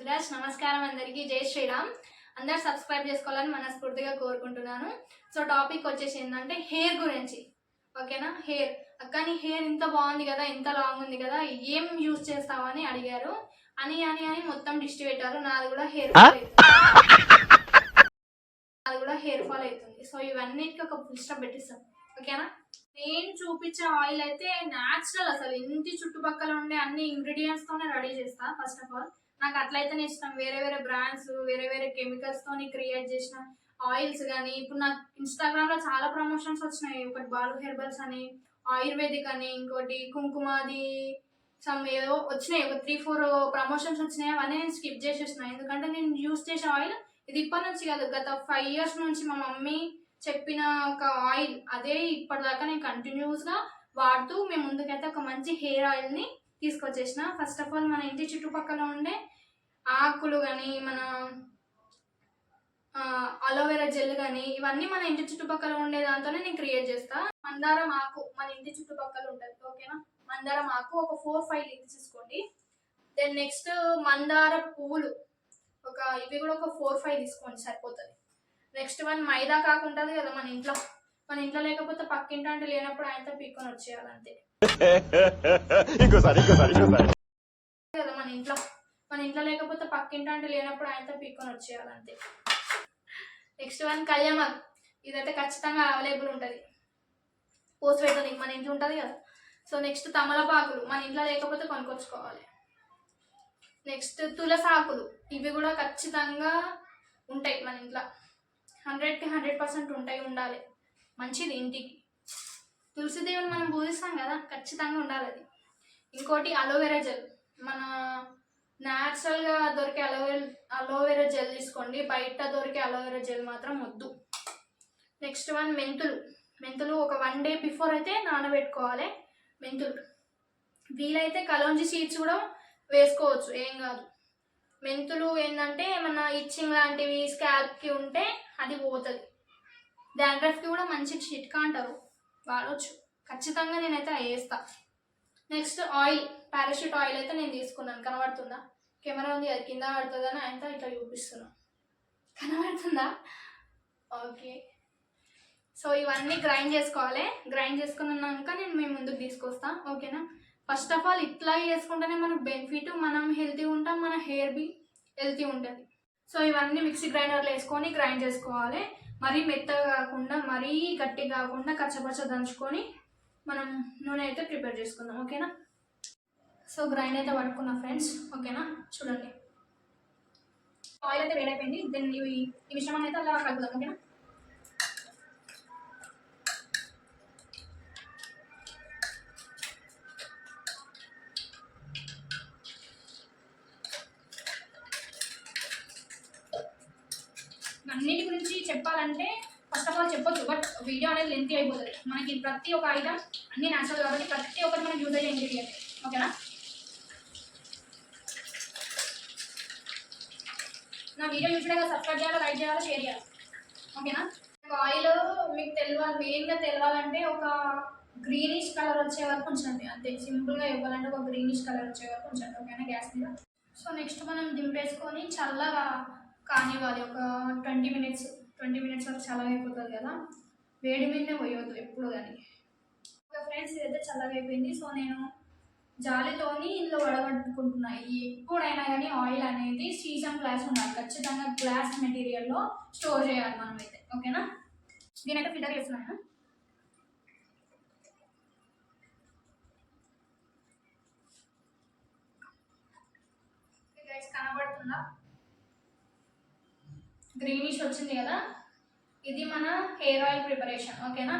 శ్రీరాజ్. నమస్కారం అందరికీ, జై శ్రీరామ్. అందరు సబ్స్క్రైబ్ చేసుకోవాలని మనస్ఫూర్తిగా కోరుకుంటున్నాను. సో టాపిక్ వచ్చేసి ఏంటంటే హెయిర్ గురించి. ఓకేనా? హెయిర్ కానీ హెయిర్ ఇంత బాగుంది కదా, ఇంత లాంగ్ ఉంది కదా, ఏం యూజ్ చేస్తావని అడిగారు. అని అని అని మొత్తం డిస్ట్ పెట్టారు. నాది కూడా హెయిర్ ఫాల్ అవుతుంది. సో ఇవన్నిటికీ ఒక ఫుల్ స్టాప్ పెట్టిస్తాం. ఓకేనా? నేను చూపించే ఆయిల్ అయితే న్యాచురల్, అసలు ఇంటి చుట్టుపక్కల ఉండే అన్ని ఇంగ్రీడియంట్స్ తోనే రెడీ చేస్తా. ఫస్ట్ ఆఫ్ ఆల్ నాకు అట్లయితేనే ఇష్టం. వేరే వేరే బ్రాండ్స్, వేరే వేరే కెమికల్స్ తోని క్రియేట్ చేసిన ఆయిల్స్ కానీ, ఇప్పుడు నాకు ఇన్స్టాగ్రామ్ లో చాలా ప్రమోషన్స్ వచ్చినాయి. ఒకటి బాలు హెర్బల్స్ అని, ఆయుర్వేదిక్ అని, ఇంకోటి కుంకుమాది సమ్ ఏదో వచ్చినాయి. ఒక 3-4 ప్రమోషన్స్ వచ్చినాయి. అవన్నీ నేను స్కిప్ చేసేసిన. ఎందుకంటే నేను యూస్ చేసే ఆయిల్ ఇది ఇప్పటి నుంచి కాదు, గత 5 years నుంచి మా మమ్మీ చెప్పిన ఒక ఆయిల్. అదే ఇప్పటిదాకా నేను కంటిన్యూస్ గా వాడుతూ మేము ముందుకైతే ఒక మంచి హెయిర్ ఆయిల్ ని తీసుకొచ్చేసిన. ఫస్ట్ ఆఫ్ ఆల్ మన ఇంటి చుట్టుపక్కల ఉండే ఆకులు కానీ, మన అలోవెరా జెల్ కానీ, ఇవన్నీ మన ఇంటి చుట్టుపక్కల ఉండే దాంతోనే నేను క్రియేట్ చేస్తా. మందారం ఆకు మన ఇంటి చుట్టుపక్కల ఉంటుంది. ఓకేనా? మందారం ఆకు ఒక 4-5 లీవ్స్ తీసుకోండి. దెన్ నెక్స్ట్ మందార పువ్వులు ఇవి కూడా ఒక 4-5 తీసుకోండి, సరిపోతుంది. నెక్స్ట్ వన్ మైదా కాకు ఉంటుంది కదా మన ఇంట్లో లేకపోతే పక్కింటి అంటే లేనప్పుడు ఆయనతో పీక్కొని వచ్చేయాలంతే కదా. మన ఇంట్లో లేకపోతే పక్కింటి అంటే లేనప్పుడు ఆయనతో పీక్కొని వచ్చేయాలంతే. నెక్స్ట్ వన్ కళ్యామాకు. ఇదైతే ఖచ్చితంగా అవైలబుల్ ఉంటుంది. పోస్ట్ పెట్టడానికి మన ఇంట్లో ఉంటుంది కదా. సో నెక్స్ట్ తమలపాకులు మన ఇంట్లో లేకపోతే కొనుక్కొచ్చుకోవాలి. నెక్స్ట్ తులసాకులు, ఇవి కూడా ఖచ్చితంగా ఉంటాయి మన ఇంట్లో. 100కి 100% ఉండాలి. మంచిది ఇంటికి. తులసి దేవుని మనం పూజిస్తాం కదా, ఖచ్చితంగా ఉండాలి అది. ఇంకోటి అలోవెరా జెల్. మన న్యాచురల్గా దొరికే అలోవెరా జెల్ తీసుకోండి. బయట దొరికే అలోవెరా జెల్ మాత్రం వద్దు. నెక్స్ట్ వన్ మెంతులు ఒక 1 day బిఫోర్ అయితే నానబెట్టుకోవాలి. మెంతులు వీలైతే కలోంజీ సీడ్స్ కూడా వేసుకోవచ్చు, ఏం కాదు. మెంతులు ఏంటంటే ఏమన్నా ఇచ్చింగ్ లాంటివి స్కాల్ప్కి ఉంటే అది పోతుంది. డాండ్రఫ్కి కూడా మంచి చిట్కా అంటారు, వాడవచ్చు. ఖచ్చితంగా నేనైతే వేస్తా. నెక్స్ట్ ఆయిల్, పారాషూట్ ఆయిల్ అయితే నేను తీసుకున్నాను. కనబడుతుందా? కెమెరా ఉంది, అది కింద పడుతుందని ఆయనతో ఇట్లా చూపిస్తున్నాను. కనబడుతుందా? ఓకే. సో ఇవన్నీ గ్రైండ్ చేసుకోవాలి. గ్రైండ్ చేసుకున్నాక నేను మీ ముందుకు తీసుకొస్తా. ఓకేనా? ఫస్ట్ ఆఫ్ ఆల్ ఇట్లా చేసుకుంటేనే మనకు బెనిఫిట్. మనం హెల్తీ ఉంటాం, మన హెయిర్ బి హెల్తీ ఉంటుంది. సో ఇవన్నీ మిక్సీ గ్రైండర్లో వేసుకొని గ్రైండ్ చేసుకోవాలి. మరీ మెత్తగా కాకుండా, మరీ గట్టి కాకుండా కచ్చపచ్చ దంచుకొని మనం నూనె అయితే ప్రిపేర్ చేసుకుందాం. ఓకేనా? సో గ్రైండ్ అయితే పట్టుకున్నా ఫ్రెండ్స్. ఓకేనా? చూడండి, ఆయిల్ అయితే వేడైపోయింది. దెన్ ఈ మిశ్రమం అయితే అలా కలుపుదాం. ఓకేనా? అన్నిటి గురించి చెప్పాలంటే ఫస్ట్ ఆఫ్ ఆల్ చెప్పొచ్చు, బట్ వీడియో అనేది లెంతీ అయిపోతుంది. మనకి ప్రతి ఒక్క ఐటమ్ అన్ని న్యాచురల్ కాబట్టి ప్రతి ఒక్కటి మనకి యూజ్ అయ్యే ఇంగ్రీడియంట్. ఓకేనా? నా వీడియో యూజ్ చేయగా సబ్స్క్రైబ్ చేయాలి, లైక్ చేయాలి, షేర్ చేయాలి. ఓకేనా? ఆయిల్ మీకు మెయిన్గా తెలవాలంటే ఒక గ్రీనిష్ కలర్ వచ్చే వరకు ఉంచండి. అంతే, సింపుల్గా ఇవ్వాలంటే ఒక గ్రీనిష్ కలర్ వచ్చే వరకు ఉంచండి. ఓకేనా? గ్యాస్ మీద. సో నెక్స్ట్ మనం దింపేసుకొని చల్లగా కానివ్వాలి. ఒక 20 minutes వరకు చల్లగా అయిపోతుంది కదా. వేడి మీదనే పోయవద్దు ఎప్పుడు కానీ. ఓకే ఫ్రెండ్స్, ఇదైతే చల్లగా అయిపోయింది. సో నేను జాలితోని ఇందులో వడగట్టుకుంటున్నా. ఎప్పుడైనా కానీ ఆయిల్ అనేది సీజన్ గ్లాస్ ఉండాలి. ఖచ్చితంగా గ్లాస్ మెటీరియల్లో స్టోర్ చేయాలి మనమైతే. ఓకేనా? నేనైతే ఫిల్టర్ చేస్తున్నాను. కనబడుతుందా? గ్రీనిష్ వచ్చింది కదా. ఇది మన హెయిర్ ఆయిల్ ప్రిపరేషన్. ఓకేనా?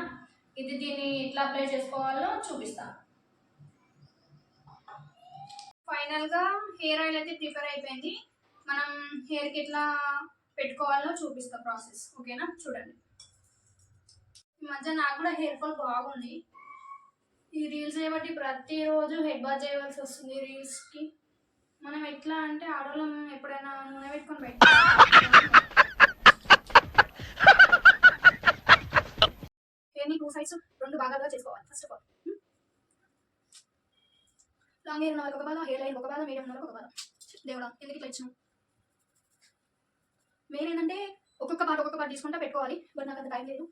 దీన్ని ఎట్లా అప్లై చేసుకోవాలో చూపిస్తాను. ఫైనల్గా హెయిర్ ఆయిల్ అయితే ప్రిపేర్ అయిపోయింది. మనం హెయిర్కి ఎట్లా పెట్టుకోవాలో చూపిస్తా ప్రాసెస్. ఓకేనా? చూడండి. ఈ మధ్య నాకు కూడా హెయిర్ ఫాల్ బాగుంది. ఈ రీల్స్ చేయబట్టి ప్రతిరోజు హెడ్ బాత్ చేయవలసి వస్తుంది. రీల్స్కి మనం ఎట్లా అంటే ఆడవాళ్ళం ఎప్పుడైనా నూనె పెట్టుకొని హెయిర్ని 2 sides 2 భాగాలుగా చేసుకోవాలి. First of all long hair ఉన్న వాళ్ళకి ఒక బాధ, హెయిర్ లైన్ ఒక బాధ, మీడియం ఉన్న వాళ్ళకి ఒక బాధ. దేవుడా ఎందుకు ఇట్లా ఇచ్చిన. మెయిన్ ఏంటంటే ఒక్కొక్క పార్ట్ తీసుకుంటా పెట్టుకోవాలి, బట్ నాకు అంత టైం లేదు.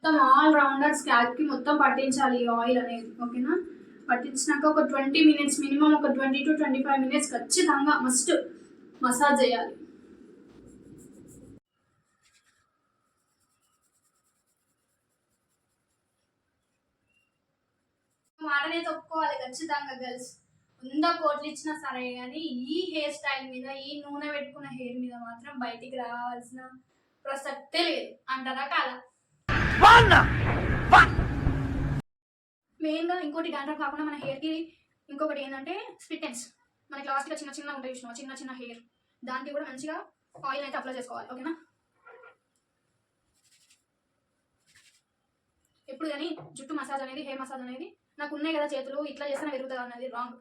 మొత్తం ఆల్ రౌండర్ స్కాల్ప్కి మొత్తం పట్టించాలి ఈ ఆయిల్ అనేది, ఓకేనా. పట్టించినాక ఒక 20 minutes, మినిమం ఒక 20 to 25 minutes ఖచ్చితంగా మస్ట్ మసాజ్ చేయాలి. మాటనే తప్పుకోవాలి ఖచ్చితంగా గర్ల్స్. 100 కోట్లు ఇచ్చినా సరే కానీ ఈ హెయిర్ స్టైల్ మీద, ఈ నూనె పెట్టుకున్న హెయిర్ మీద మాత్రం బయటికి రావాల్సిన ప్రసక్తే లేదు అంటారా కాదా. మెయిన్గా ఇంకోటి డాండ్రఫ్ కాకుండా మన హెయిర్కి ఇంకొకటి ఏంటంటే స్ప్లిట్ ఎండ్స్. మనకి లాస్ట్గా చిన్న చిన్న ఉంటాయి చూసినా, చిన్న చిన్న హెయిర్, దానికి కూడా మంచిగా ఆయిల్ అయితే అప్లై చేసుకోవాలి, ఓకేనా. ఎప్పుడు కానీ జుట్టు మసాజ్ అనేది, హెయిర్ మసాజ్ అనేది నాకు ఉన్నాయి కదా చేతులు, ఇట్లా చేస్తే పెరుగుతుంది అన్నది రాంగ్.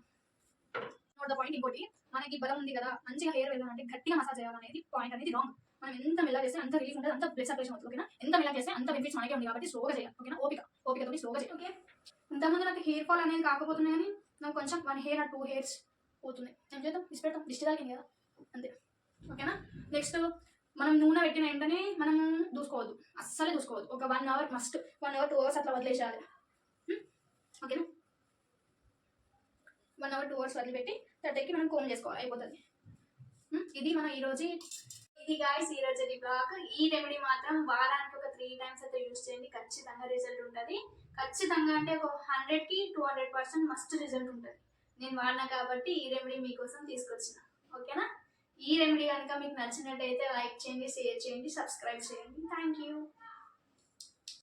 Note the point. ఇంకోటి, మనకి బలం ఉంది కదా, మంచిగా హెయిర్ వెళ్ళాలంటే గట్టిగా మసాజ్ చేయాలనేది పాయింట్ అనేది రాంగ్. మనం ఎంత మెల్లగా చేస్తే అంత రిలీఫ్ ఉంటుంది, అంత బ్లడ్ సర్క్యులేషన్ అవుతుంది, ఓకేనా. ఎంత మెల్లగా చేస్తే అంత బెనిఫిట్స్ మనకే ఉంది కాబట్టి స్లోగా చేయాలి, ఓకేనా. ఓపికతో స్లోగా చేయాలి, ఓకే. ఇంతకుముందు నాకు హెయిర్ ఫాల్ అనేది కాకపోతున్నాయి కానీ నాకు కొంచెం 1 hair or 2 hairs పోతున్నాయి. ఏం చేద్దాం, పెడతాం, దిష్టి తాకింది కదా అంతే, ఓకేనా. నెక్స్ట్, మనం నూనె పెట్టిన వెంటనే మనం దూసుకోవద్దు, అస్సలే దూసుకోవద్దు. ఒక 1 hour మస్ట్, 1 hour 2 hours అట్లా వదిలేసేయాలి, ఓకేనా. 1 hour 2 hours వదిలిపెట్టి తట్టెక్కి మనం కోమ్ చేసుకోవాలి, అయిపోతుంది. ఇది మన ఇది గాయస్ ఈరోజు బ్లాగ్. ఈ రెమెడీ మాత్రం వారానికి ఒక 3 times అయితే యూజ్ చేయండి, ఖచ్చితంగా రిజల్ట్ ఉంటుంది. ఖచ్చితంగా అంటే ఒక 100కి 200% మస్ట్ రిజల్ట్ ఉంటుంది. నేను వాడినా కాబట్టి ఈ రెమెడీ మీకోసం తీసుకొచ్చిన, ఓకేనా. ఈ రెమెడీ కనుక మీకు నచ్చినట్టయితే లైక్ చేయండి, షేర్ చేయండి, సబ్స్క్రైబ్ చేయండి. Thank you.